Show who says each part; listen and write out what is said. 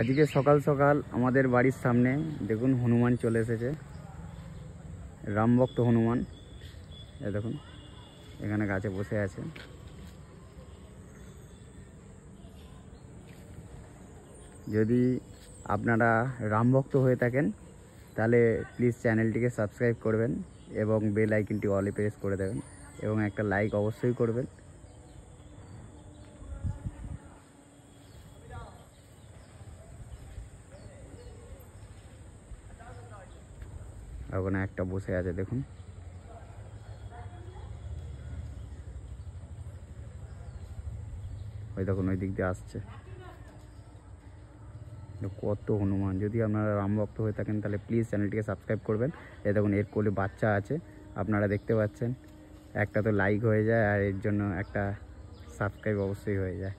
Speaker 1: আজকে সকাল সকাল আমাদের বাড়ির সামনে দেখুন হনুমান চলে এসেছে, রামভক্ত হনুমান। এই দেখুন এখানে গাছে বসে আছে। যদি আপনারা রামভক্ত হয়ে থাকেন তাহলে প্লিজ চ্যানেলটিকে সাবস্ক্রাইব করবেন এবং বেল আইকনটি অলে প্রেস করে দেবেন এবং একটা লাইক অবশ্যই করবেন। ওখানে একটা বসে আছে দেখুন। ওই দেখুন ওই দিক দিয়ে আসছে। কত হনুমান! যদি আপনারা রামভক্ত হয়ে থাকেন তাহলে প্লিজ চ্যানেলটিকে সাবস্ক্রাইব করবেন। এই দেখুন এর কোলে বাচ্চা আছে, আপনারা দেখতে পাচ্ছেন। একটা তো লাইক হয়ে যায় আর এর জন্য একটা সাবস্ক্রাইব অবশ্যই হয়ে যায়।